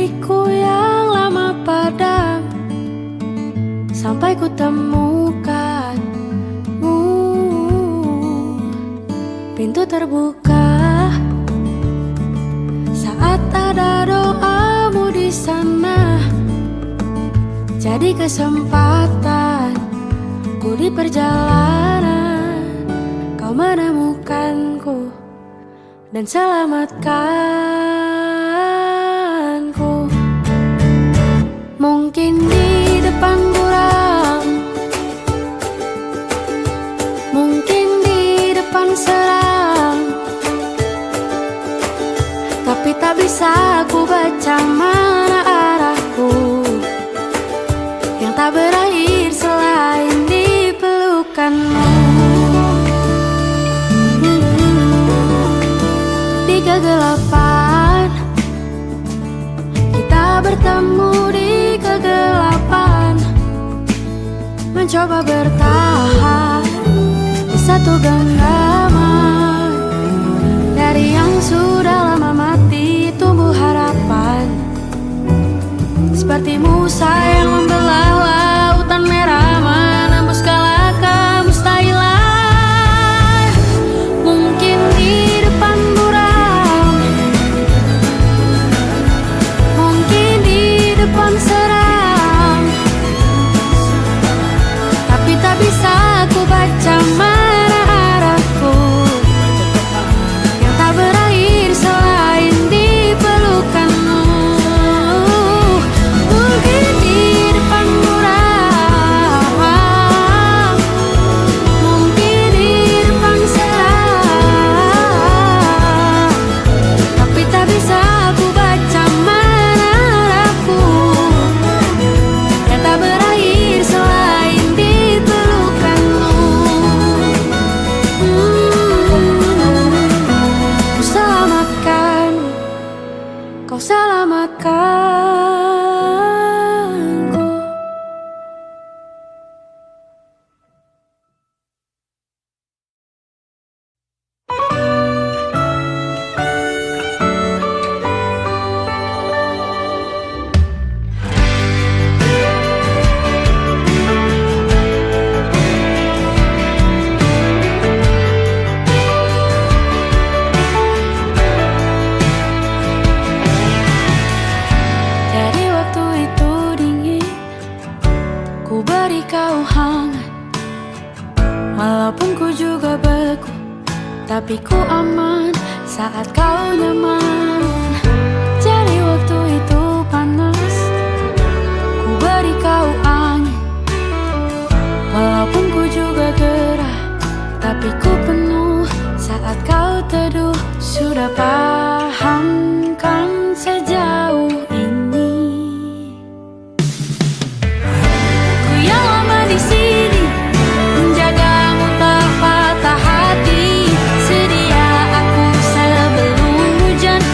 diriku yang lama padam, sampai ku temukanmu. Pintu terbuka saat ada doamu di sana. Jadi kesempatan ku di perjalanan, kau menemukanku dan selamatkanku. Mungkin di depan buram, mungkin di depan seram, tapi tak bisa ku baca mana arahku yang tak berakhir selain di pelukanmu. Di kegelapan kita bertemu, di kegelapan mencoba bertahan di satu genggaman. Dari yang sudah lama mati tumbuh harapan, seperti Musa yang membelah lautan merah, menembus segala kemustahilan. Mungkin di depan buram, mungkin di depan seram, tapi tak bisa ku baca mana arahku yang tak berakhir selain di pelukanmu. Mungkin di depan buram, mungkin di depan seram, tapi tak bisa ku baca mana arahku yang tak berakhir selain di pelukanmu. Ku selamatkan, kau selamatkanku. Jadi waktu itu dingin, ku beri kau hangat, walaupun ku juga beku, tapi ku aman saat kau nyaman. Jadi waktu itu panas, ku beri kau angin, walaupun ku juga gerah, tapi ku penuh saat kau teduh. Sudah paham kan sejauh ini, ku yang lama di sini menjagamu tak patah hati. Sedia aku sebelum hujan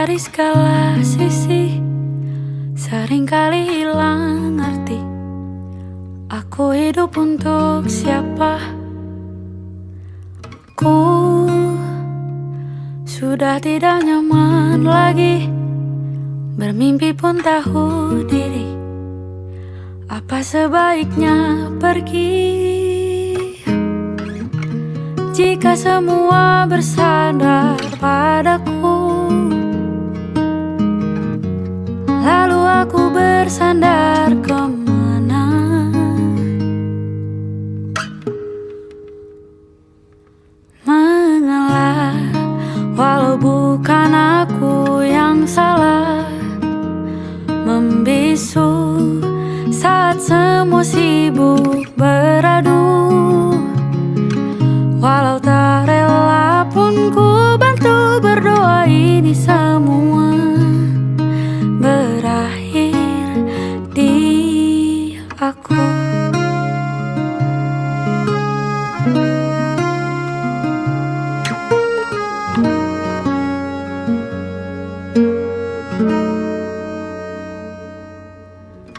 dari segala sisi, seringkali hilang arti. Aku hidup untuk siapa? Ku sudah tidak nyaman lagi, bermimpi pun tahu diri. Apa sebaiknya pergi? Jika semua bersandar padaku, lalu aku bersandar kemana? Mengalah, walau bukan aku yang salah, membisu saat semua sibuk beradu. Walau tak rela pun ku bantu berdoa ini semua berakhir di aku.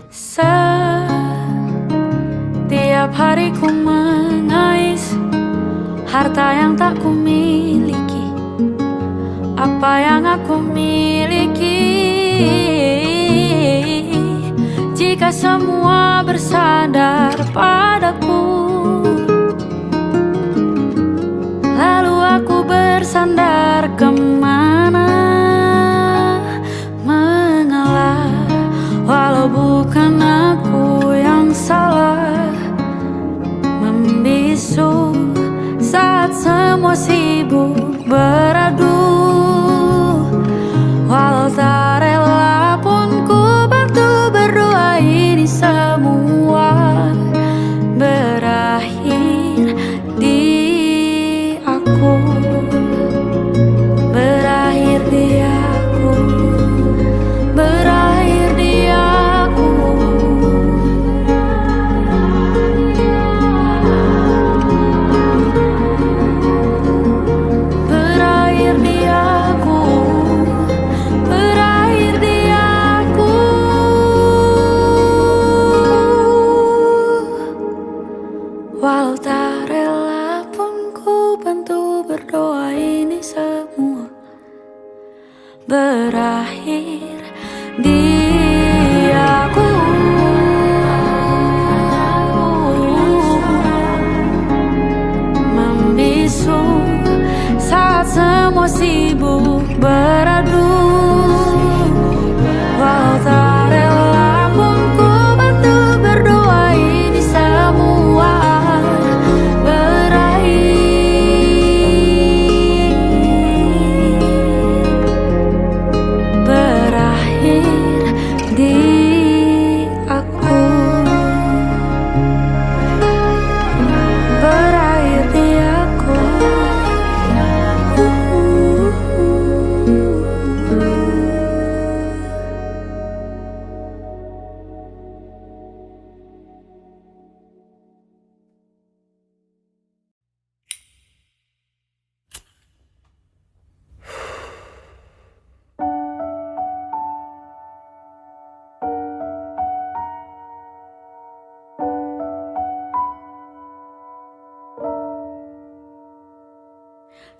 Setiap hari ku mengais harta yang tak ku miliki. Apa yang aku miliki? Jika semua bersandar padaku, lalu aku bersandar kemana? Mengalah, walau bukan aku yang salah, membisu saat semua sibuk beradu. Walau tak rela pun ku bantu berdoa ini semua berakhir di aku. Berakhir di aku. Berakhir di aku. Berakhir di aku. Berakhir di aku. Walau tak rela pun ku bantu berdoa ini semua berakhir di aku. Membisu saat semua sibuk beradu. Walau tak rela pun ku bantu berdoa ini semua berakhir di aku. Berakhir di aku.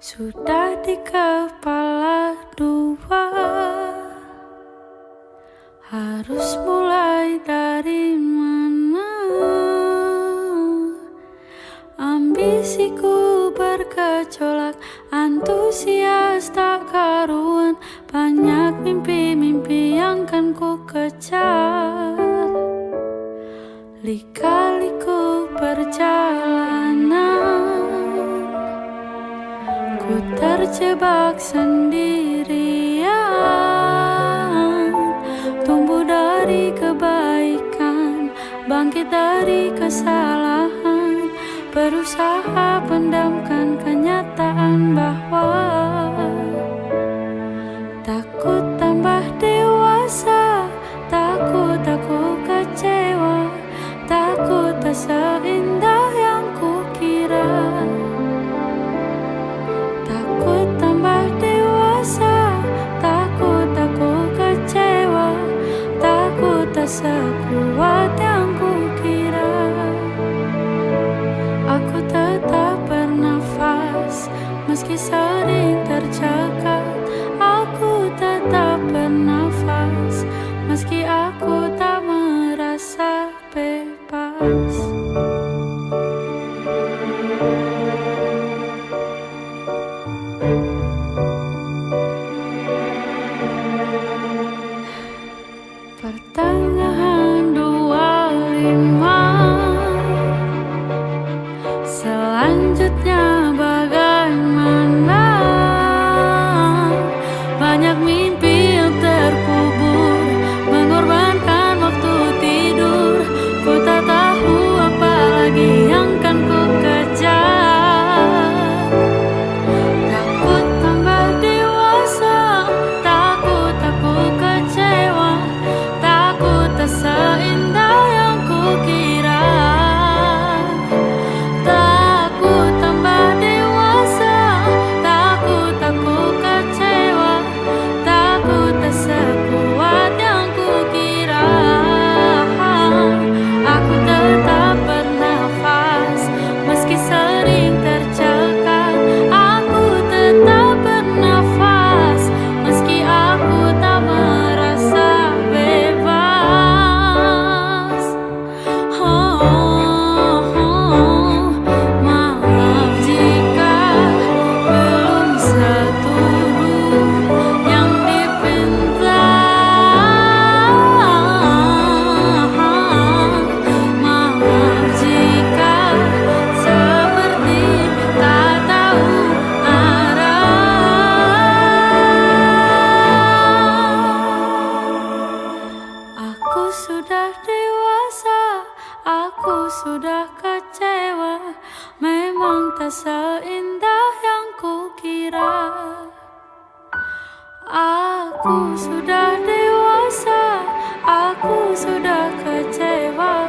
Sudah di kepala dua, harus mulai dari mana? Ambisiku bergejolak, antusias tak karuan, banyak mimpi-mimpi yang kan ku kejar. Lika-liku perjalanan, ku terjebak sendirian. Tumbuh dari kebaikan, bangkit dari kesalahan, berusaha pendamkan kenyataan bahwa takut tambah dewasa, takut aku kecewa, takut tak seindah yang kukira. Takut tambah dewasa, takut sekuat yang kukira. Aku tetap bernafas meski sering tercekat. Aku tetap bernafas meski aku tak merasa bebas. Pertengahan 25, selanjutnya bagaimana? Banyak mimpi yang terkubur, mengorbankan waktu tidur. Ku tak tahu apa lagi yang kan ku kejar. Takut tambah dewasa, takut aku kecewa, takut tak seindah yang kukira. Takut tambah dewasa, takut aku kecewa, takut tak sekuat yang kukira. Aku tetap bernafas meski sering tercekat. Aku tetap bernafas meski aku tak merasa bebas. Maaf jika belum seturut yang dipinta. Maaf jika seperti tak tahu arah. Aku sudah dewasa, aku sudah kecewa, memang tak seindah yang kukira. Aku sudah dewasa, aku sudah kecewa,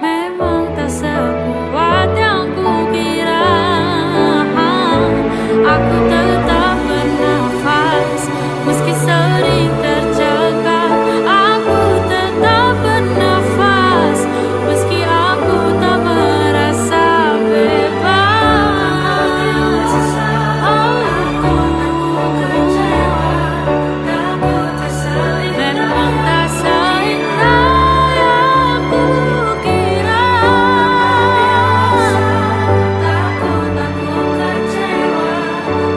memang tak sekuat yang kukira. Aku tetap bernafas meski sering tercekat. Aku tetap bernafas meski aku tak merasa bebas. Aku kecewa, takut tak seindah, memang tak seindah yang kukira. Takut aku kecewa,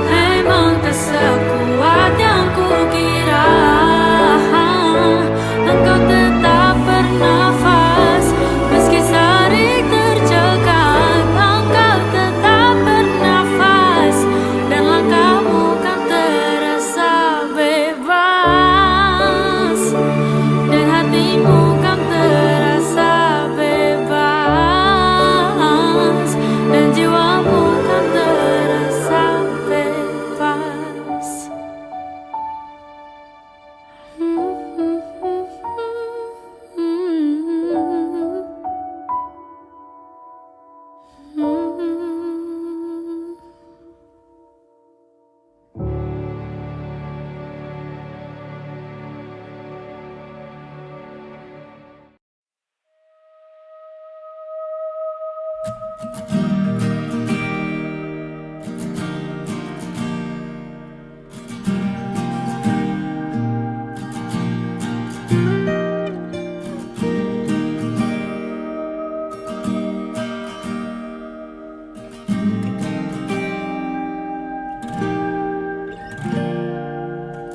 memang tak sekuat yang kukira. Engkau tetap bernafas meski sering tercekat. Engkau tetap bernafas dan langkahmu kan terasa bebas, dan hatimu kan terasa bebas, dan jiwamu kan terasa bebas.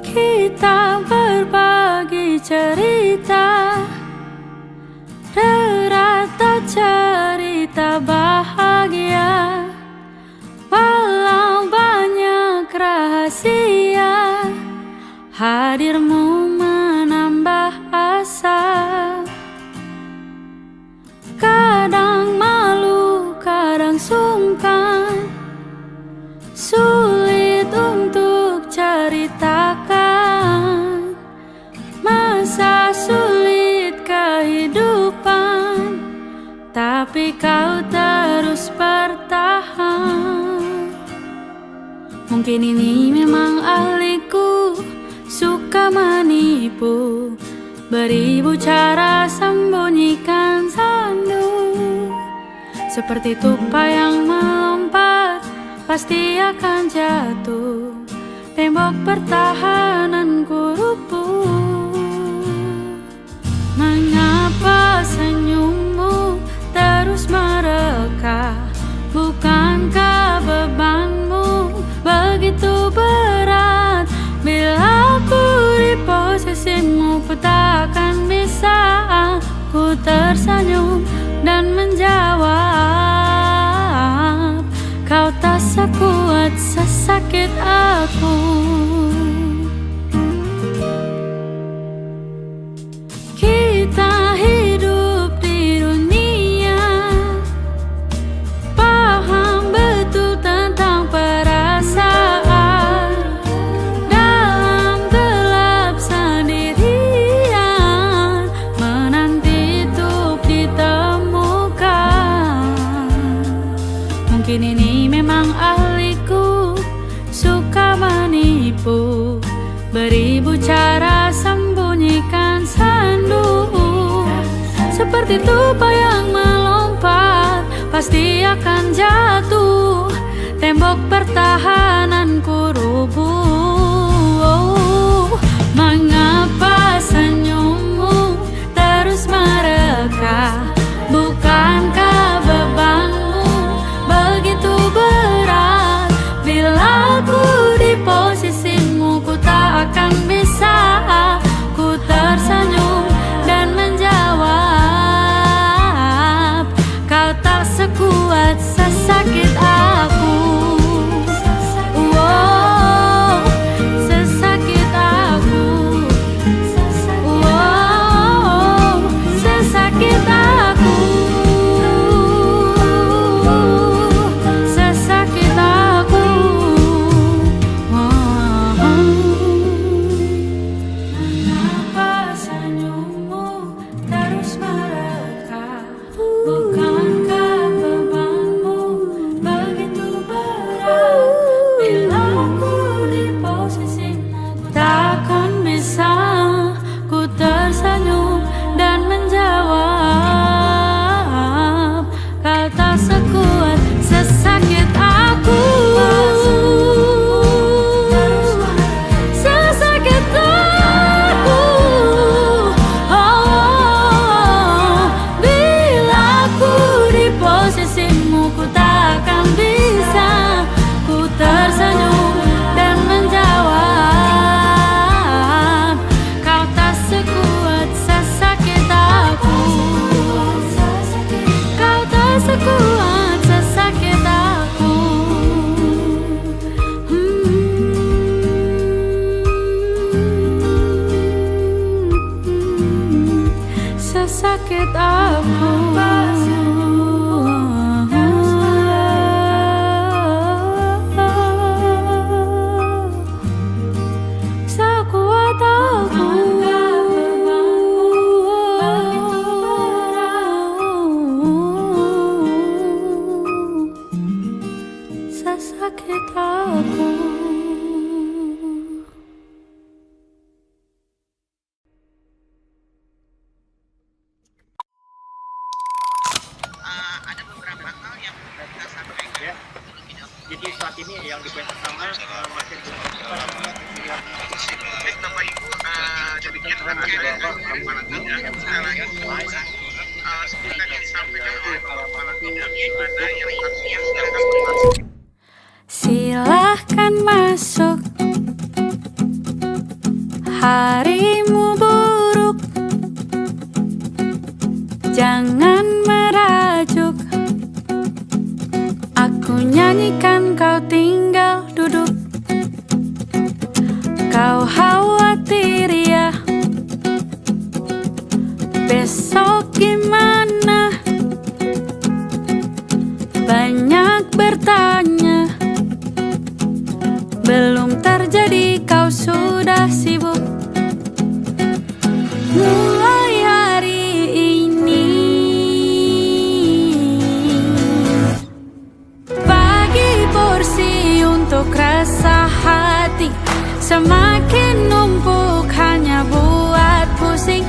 Kita berbagi cerita, derata cerita bahagia, walau banyak rahasia. Hadirmu menambah asa, kadang malu, kadang sungkan, sulit untuk ceritakan masa sulit kehidupan, tapi kau terus bertahan. Mungkin ini memang ahliku, suka menipu, Beribu cara sembunyikan sandu. Seperti tupai yang melompat, pasti akan jatuh. Tembok pertahananku rubuh. Mengapa senyummu terus mereka? Bukankah bebanmu begitu berat? Bila aku di posisimu, ku tak akan bisa. Ku tersenyum dan menjawab, kau tak sekuat sesakit aku. Kita hidup di dunia, paham betul tentang perasaan. Dalam gelap sendirian, menanti untuk ditemukan. Mungkin ini memang ahliku, suka menipu. Beribu cara sembunyikan sandu. Seperti tupai yang melompat, pasti akan jatuh. Tembok pertahananku rubuh. Mengapa senyummu terus mereka? Bukankah bebanmu begitu berat? Bila aku di posisimu, ku tak akan bisa. Ku tersenyum dan menjawab, kau tak sekuat sesakit aku. Wow, sesakit aku. Wow, sesakit aku. Sesakit aku. Mengapa senyummu terus mereka? Bukankah bebanmu begitu berat? Bila aku di posisimu, takkan bisa. Ku tersenyum dan menjawab, kau tak sekuat sesakit aku. Sesakit aku. Oh, bila aku di posisimu, ku tak akan bisa. Ku tersenyum dan menjawab, kau tak sekuat sesakit aku. Kau tak sekuat sesakit aku. Sesakit aku. Sekuat aku. Sesakit aku. Ada beberapa hal yang kita sampaikan. Jadi saat ini yang di poin pertama masih baik Bapak Ibu, demikian kemarin tidak sekali lagi seperti yang disampaikan oleh Bapak Tidak, mana yang sedang kami lakukan. Silahkan masuk, harimu buruk, jangan merajuk. Aku nyanyikan, kau tinggal duduk. Kau khawatir ya, besok gimana? Banyak bertanya, belum terjadi kau sudah sibuk. Mulai hari ini, bagi porsi untuk rasa hati. Semakin numpuk hanya buat pusing.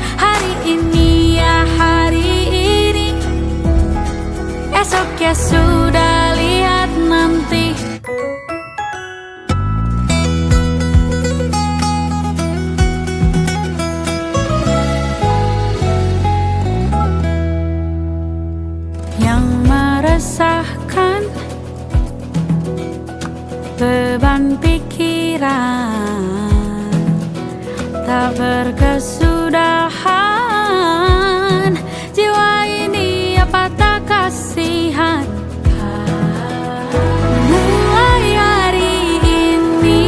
ya sudah, lihat nanti. Yang meresahkan beban pikiran tak berkesudahan, jiwa ini apa tak kasihan. Mulai hari ini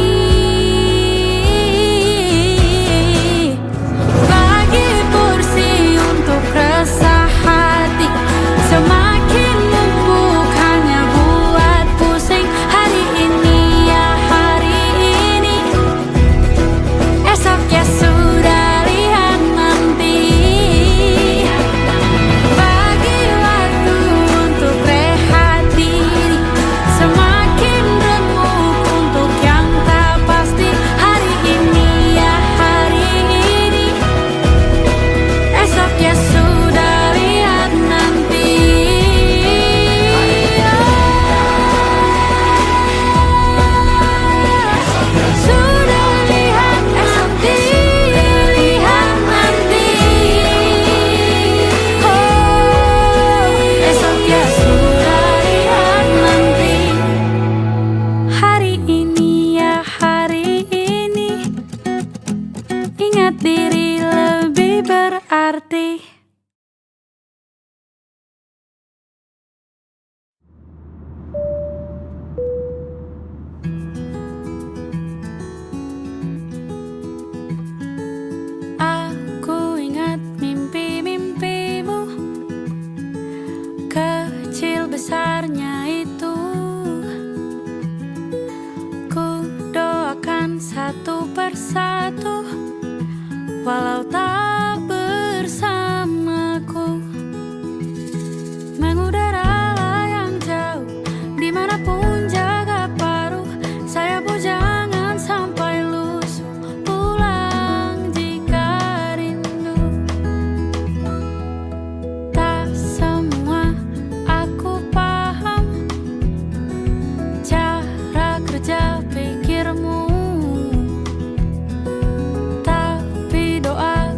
bagi porsi untuk resah hati, semakin numpuk hanya buat pusing. Hari ini ya hari ini, esok ya sudah, lihat nanti. Bagi waktu untuk rehat diri, semakin remuk untuk yang tak pasti. Hari ini ya hari ini, esok ya sudah, lihat nanti. Sudah lihat nanti, lihat nanti. Oh, esok ya sudah, lihat nanti. Hari ini ya hari ini, ingat diri lebih berarti. Aku ingat mimpi-mimpimu, kecil besarnya itu. Ku doakan satu persatu, walau tak bersamaku. Mengudara layang jauh, dimanapun jaga paruh. Sayapmu jangan sampai lusuh, pulang jika rindu. Tak semua aku paham cara kerja pikirmu, tapi doa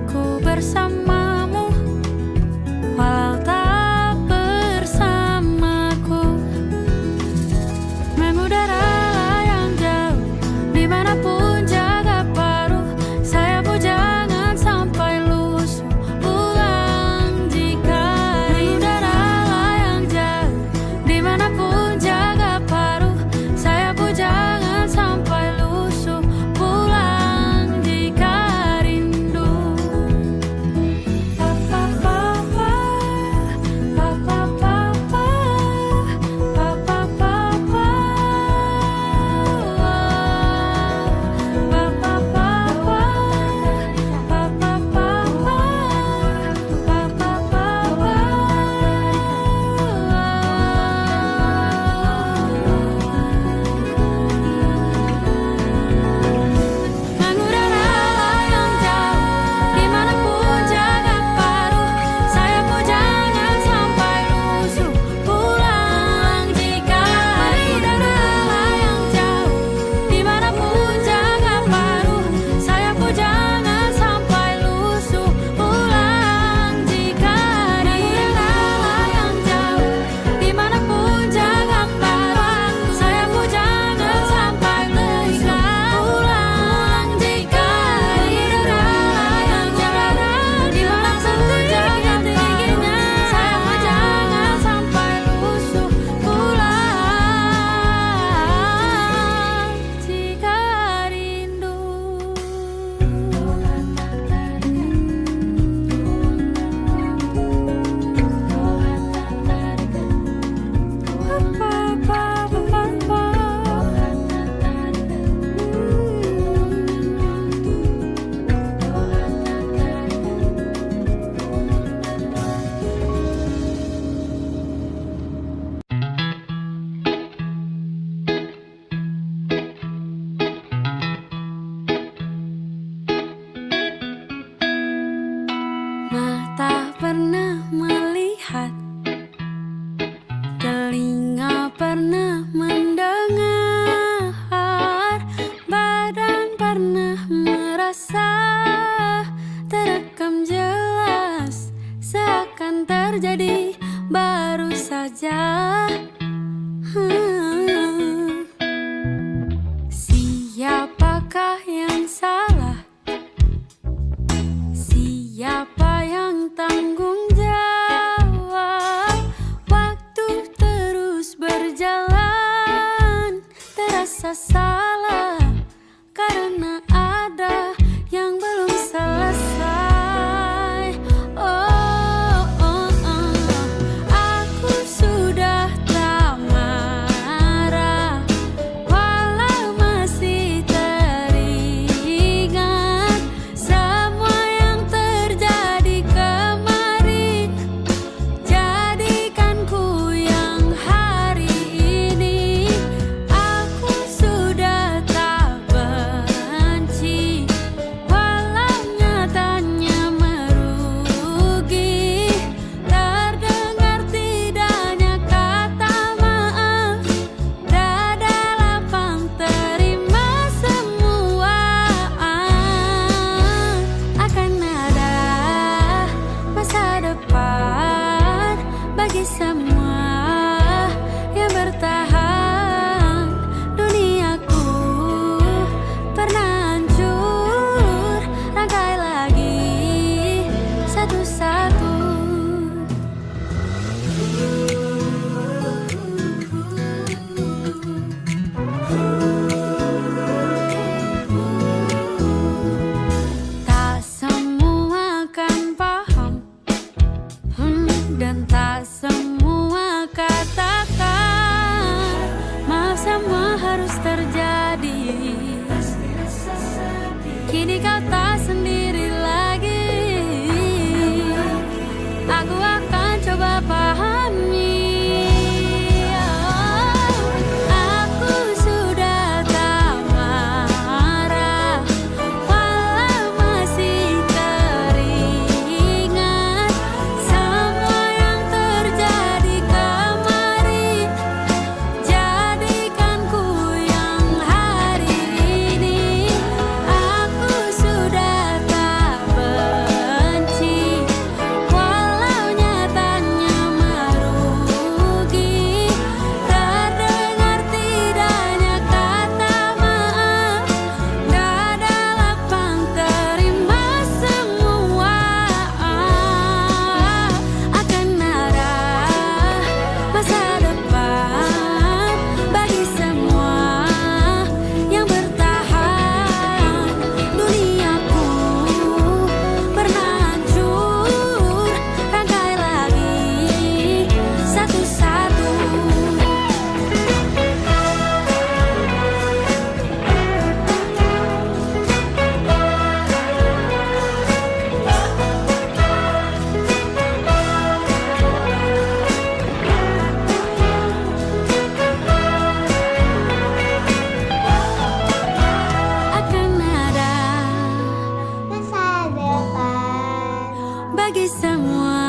bagi semua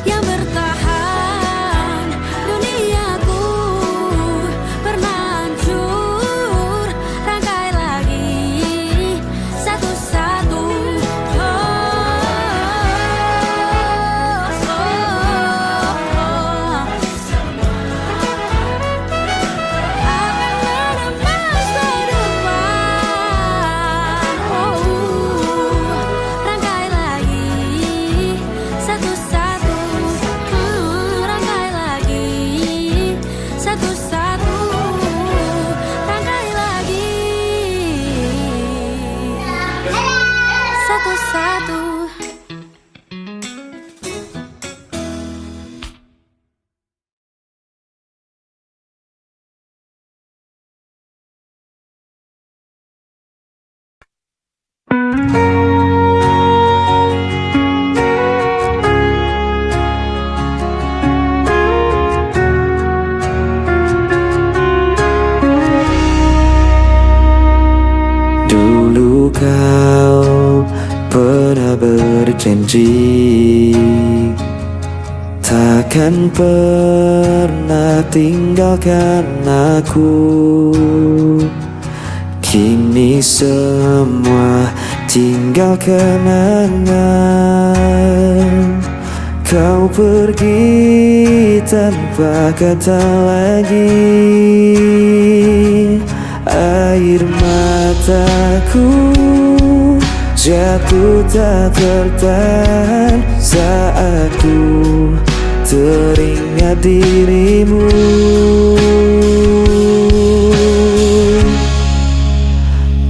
yang bertahan. Duniaku pernah hancur, rangkai lagi satu-satu. Satu-satu. Dulu kau pernah berjanji takkan pernah tinggalkan aku. Kini semua tinggal kenangan. Kau pergi tanpa kata lagi. Air mataku jatuh tak tertahan saat ku teringat dirimu.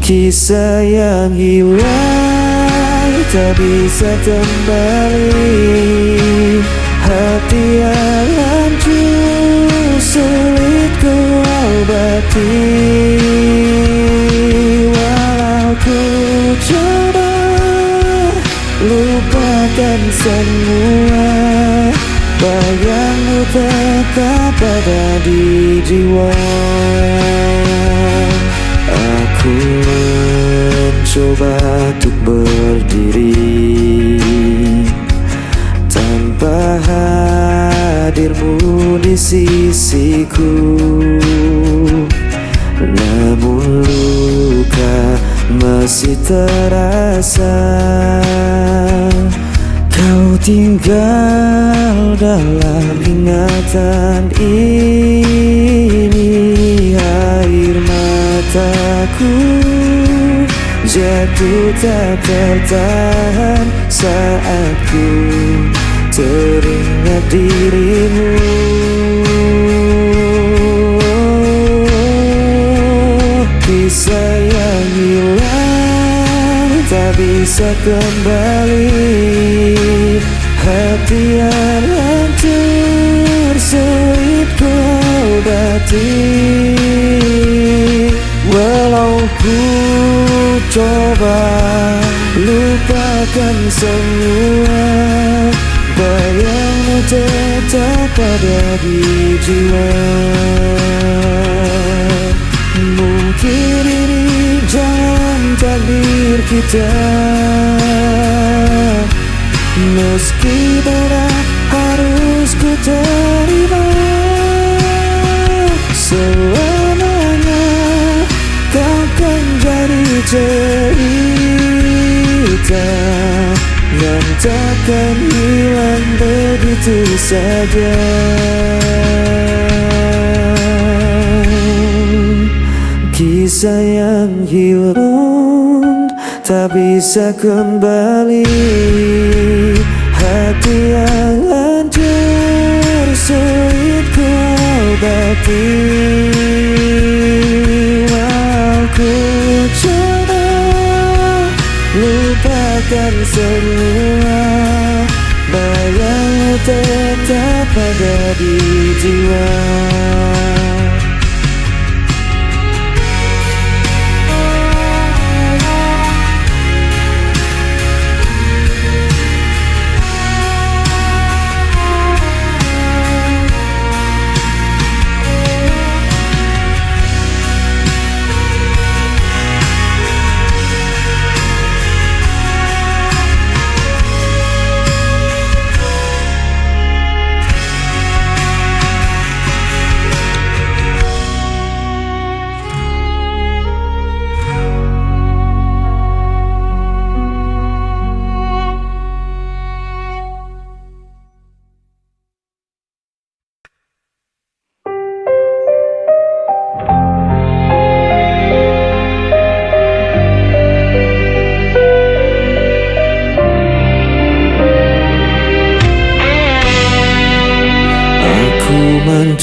Kisah yang hilang tak bisa kembali. Hati yang hancur sulit ku obati. Walau ku coba lupakan semua, bayangmu tetap ada di jiwa. Aku mencoba untuk berdiri tanpa hadirmu di sisiku. Namun luka masih terasa. Kau tinggal dalam ingatan ini. Air mataku jatuh tak tertahan saat ku teringat dirimu. Kisah yang hilang tak bisa kembali. Hati yang hancur sulit ku obati. Walau ku coba lupakan semua, bayangmu tetap ada di jiwa. Mungkin ini jalan takdir kita, meski berat harus ku terima. Selamanya kau kan jadi cerita yang takkan hilang begitu saja. Kisah yang hilang tak bisa kembali. Hati yang hancur sulit ku obati. Aku coba lupakan semua, bayangmu tetap ada di jiwa.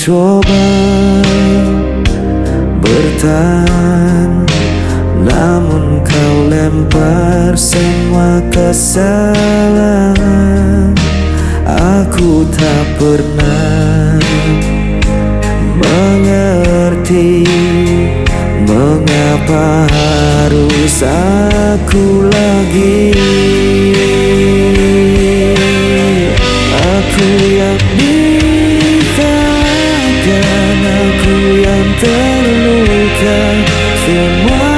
coba bertahan, namun kau lempar semua kesalahan. Aku tak pernah mengerti mengapa harus aku lagi. Aku yang dikatakan, aku yang terluka. Semua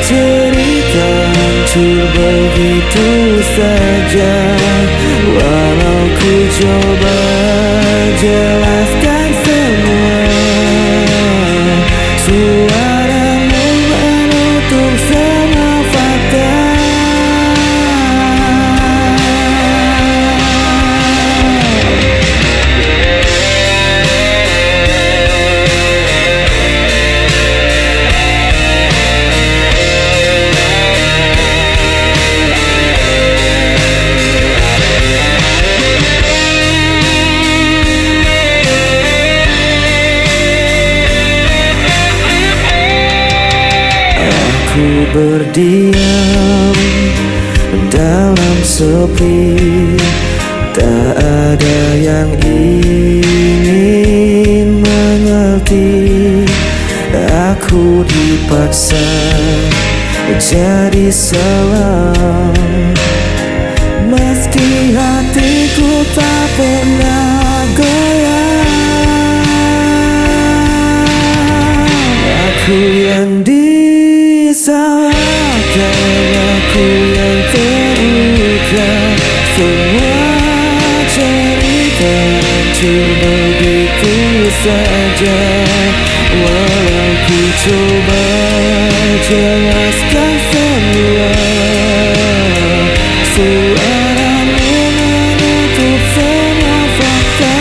cerita hancur begitu saja. Walau ku coba jelaskan semua, suaramu menutup semua fakta. Aku berdiam dalam sepi, tak ada yang ingin mengerti. Aku dipaksa jadi selam, meski hatiku tak pernah goyah. Aku yang disalahkan, aku yang terluka. Semua cerita hancur begitu saja. Walau ku coba jelaskan semua, suaramu menutup semua fakta.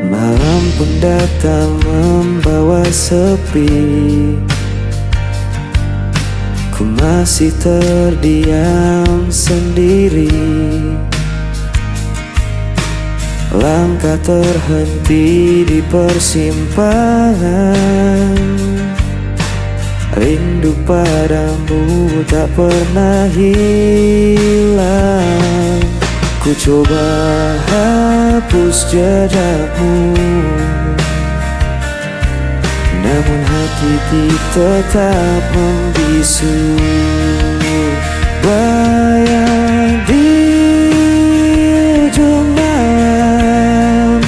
Malam pun datang membawa sepi. Ku masih terdiam sendiri. Langkah terhenti di persimpangan. Rindu padamu tak pernah hilang. Ku coba hapus jejakmu, namun hati tetap membisu. Bayang di ujung malam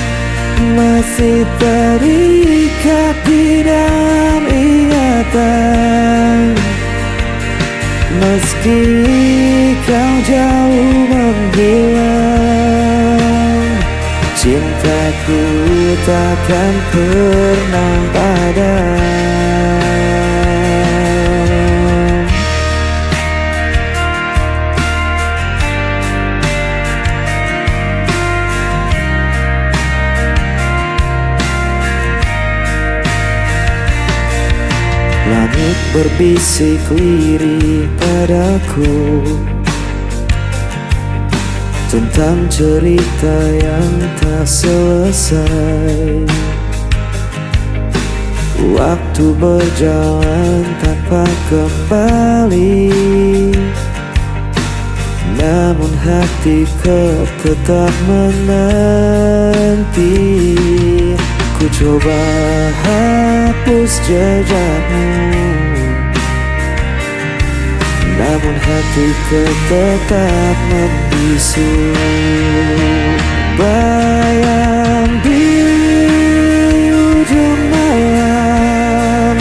masih terikat di dalam ingatan. Meski kau jauh menghilang, cintaku takkan pernah padam. Langit berbisik lirih padaku tentang cerita yang tak selesai. Waktu berjalan tanpa kembali, namun hatiku tetap menanti. Ku coba hapus jejakmu, namun hatiku tetap membisu. Bayang di ujung malam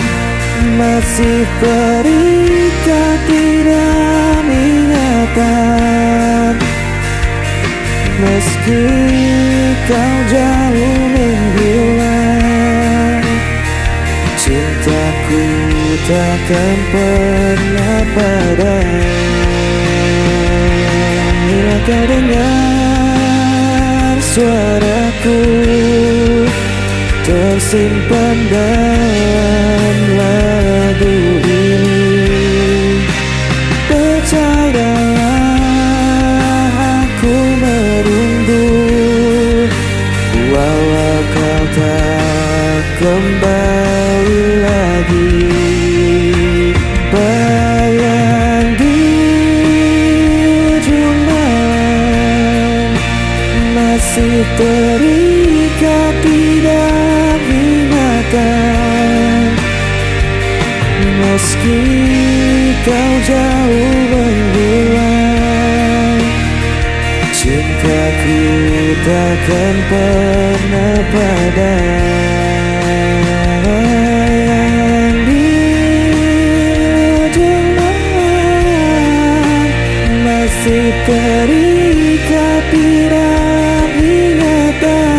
masih terikat Meski kau jauh menghilang, cintaku takkan pernah padam. Bila kau dengar suaraku tersimpan dalam lagu ini, percayalah aku menunggu, walau kau tak kembali lagi. Bayang di ujung malam masih terikat di dalam ingatan. Meski kau jauh menghilang, cintaku takkan pernah padam. Di ujung malam masih terikat di dalam ingatan.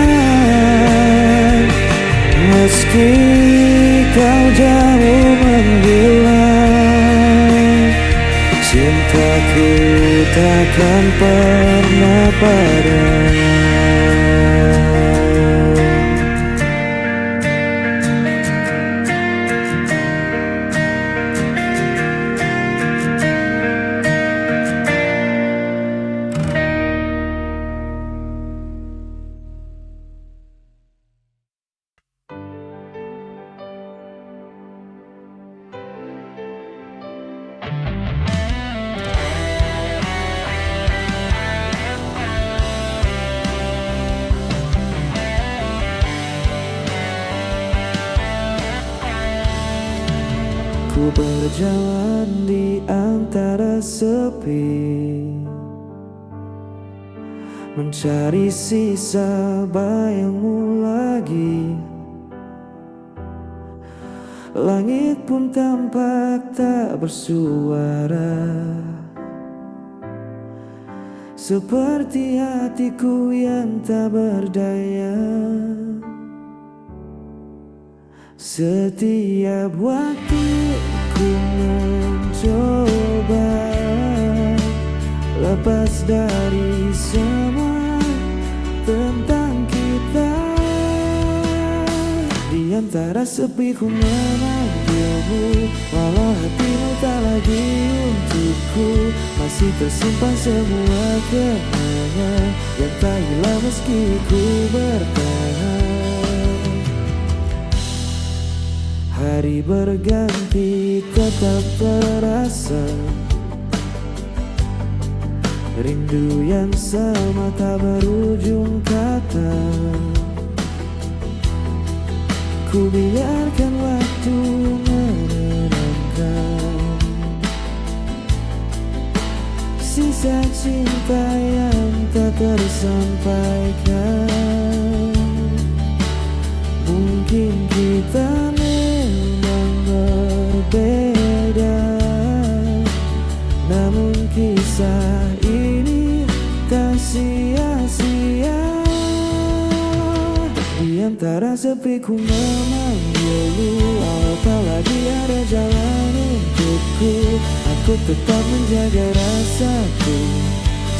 Meski kau jauh menghilang, cintaku takkan pernah padam. Ku berjalan di antara sepi, mencari sisa bayangmu lagi. Langit pun tampak tak bersuara, seperti hatiku yang tak berdaya. Setiap waktu ku mencoba lepas dari semua tentang kita. Di antara sepi ku memanggilmu, walau hatimu tak lagi untukku. Masih tersimpan semua kenangan yang tak hilang meski ku bertahan. Hari berganti tetap terasa, rindu yang sama tak berujung kata. Ku biarkan waktu menenangkan sisa cinta yang tak tersampaikan. Mungkin kita berbeda, namun kisah ini tak sia-sia. Di antara sepi ku memanggilmu, walau tak lagi ada jalan untukku. Aku tetap menjaga rasaku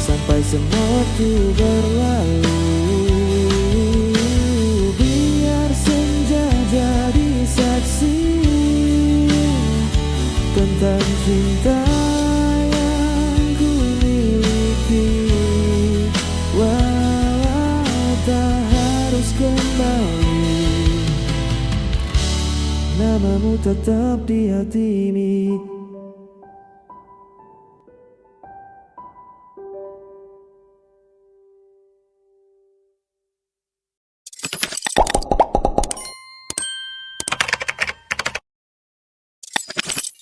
sampai semua waktu berlalu. Biar senja jadi saksi tentang cinta yang ku miliki, walau tak harus kembali. Namamu tetap di hati ini.